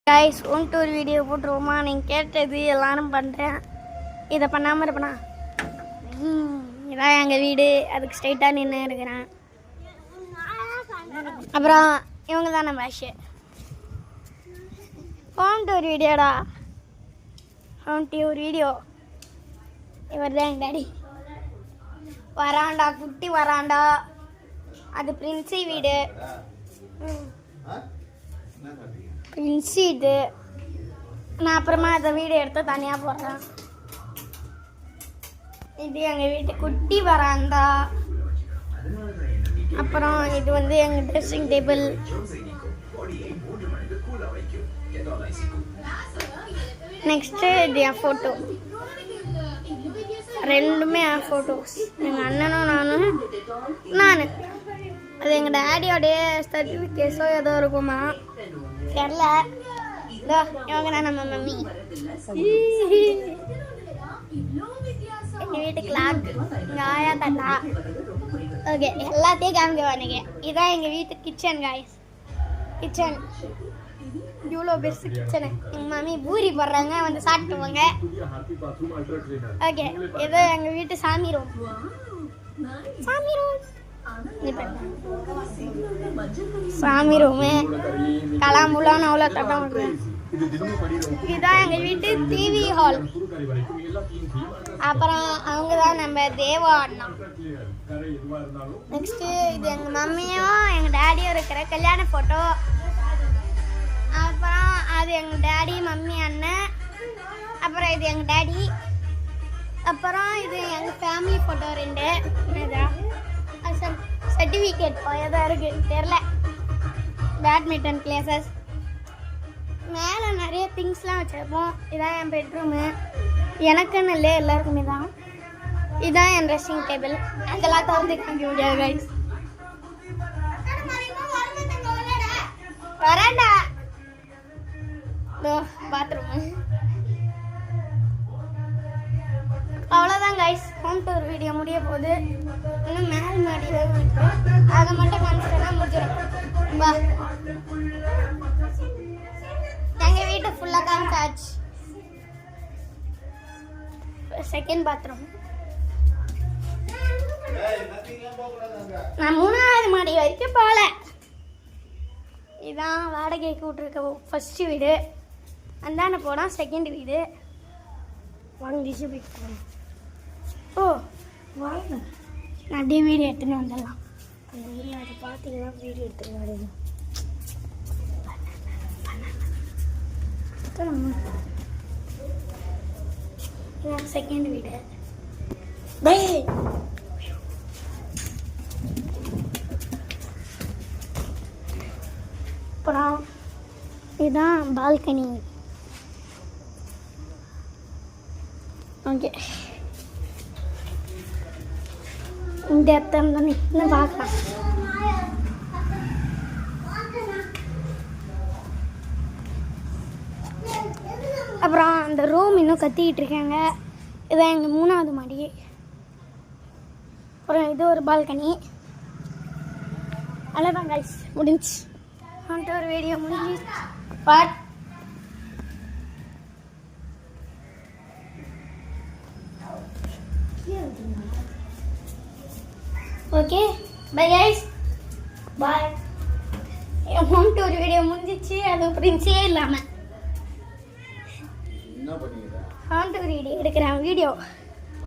Guys home tour video போட்டுருவோமா? நீங்கள் கேட்டது எல்லாரும் பண்ணுறேன். இதை பண்ணாமல் இருப்பேனா? இதான் எங்கள் வீடு. அதுக்கு ஸ்ட்ரைட்டாக நின்று இருக்கிறேன். அப்புறம் இவங்க தான் நம்ம ஆஷு. ஹோம் டூர் வீடியோடா. Home tour video. இவர் தான் எங்கள் டாடி. வராண்டா, குட்டி வராண்டா. அது பிரின்சி வீடு. பிரின்சி இது. நான் அப்புறமா அந்த வீடியோ எடுத்து தனியாக போடுறேன். இது எங்கள் வீட்டு குட்டி வராண்டா. அப்புறம் இது வந்து எங்கள் ட்ரெஸ்ஸிங் டேபிள். நெக்ஸ்ட்டு இது என் ஃபோட்டோ. ரெண்டுமே என் ஃபோட்டோஸ். எங்கள் அண்ணனும் நான். அது எங்கள் டேடியோடைய சர்டிஃபிகேட்ஸோ ஏதோ இருக்குமா தெரில. இதோ இவங்க தான் நம்ம மம்மி. எங்கள் வீட்டு கிளாக், எங்கள் ஆயா தாத்தா. ஓகே, எல்லாத்தையும் காமிக்குவானுங்க. இதான் எங்கள் வீட்டு கிச்சன் காய்ஸ். கிச்சன் இவ்வளோ பெருசு கிச்சனு. எங்கள் மம்மி பூரி போடுறாங்க, வந்து சாப்பிட்டுவாங்க. ஓகே, இது எங்கள் வீட்டு சாமி ரூம். சாமி ரூம் சாமி ரூமு கலாமுலான்னு அவ்வளோ தட்டம் இருக்கு. இதுதான் எங்கள் வீட்டு டிவி ஹால். அப்புறம் அவங்க தான் நம்ம தேவா அண்ணா. நெக்ஸ்ட்டு இது எங்கள் மம்மியும் எங்கள் டேடியும் இருக்கிற கல்யாண ஃபோட்டோ. அப்புறம் அது எங்கள் டேடி, மம்மி, அண்ணன். அப்புறம் இது எங்கள் டேடி. அப்புறம் இது எங்கள் ஃபேமிலி ஃபோட்டோ 2. சர்டிஃபிகேட் எதாக இருக்குது தெரில. Badminton classes. மேலே நிறைய திங்ஸ்லாம் வச்சுருப்போம். இதான் என் பெட்ரூமு. எனக்குன்னு இல்லை, எல்லாருக்குமே தான். இதுதான் என் ட்ரெஸ்ஸிங் டேபிள். அதெல்லாம் திறந்து காமிக்க முடியாது கைஸ். வரேன்டா. பாத்ரூமு. அவ்வளோதான் கைஸ், ஹோம் டூர் வீடியோ முடிய போகுது. இன்னும் மேல் மாடியில் அதை மட்டும் காமிச்சிட்டேன்னா முடிஞ்சிடும். வா, எங்கள் வீட்டை ஃபுல்லாக காமிச்சாச்சு. Second bathroom. நான் 3வது மாடி வரைக்கும் போகல. இதான் வாடகைக்கு விட்டுருக்க ஃபஸ்ட்டு வீடு. அந்தாண்ட போனால் செகண்ட் வீடு. வாங்க டிஷு போய் போகணும். ஓ வாங்க, நான் அப்படியே வீடியோ எடுத்துன்னு வந்துடலாம். அந்த வீடியோ அதை பார்த்தீங்கன்னா வீடியோ எடுத்துன்னு வரணும். செகண்ட் வீடு. அப்புறம் இதுதான் பால்கனி. ஓகே, இந்த இடத்துல நின்று பார்க்கலாம். அப்புறம் அந்த ரூம் இன்னும் கத்திக்கிட்டு இருக்காங்க. இதான் எங்கள் 3வது மாடி. அப்புறம் இது ஒரு பால்கனி. அவ்வளோதான் கைஸ், முடிஞ்சு. வந்துட்டு ஒரு வீடியோ முடிஞ்சு. But okay, bye guys, bye. N home tour video முடிஞ்சிச்சு. அது பிரின்ஸே இல்லாமல் ஹோம் டூர் வீடியோ எடுக்கிறேன். வீடியோ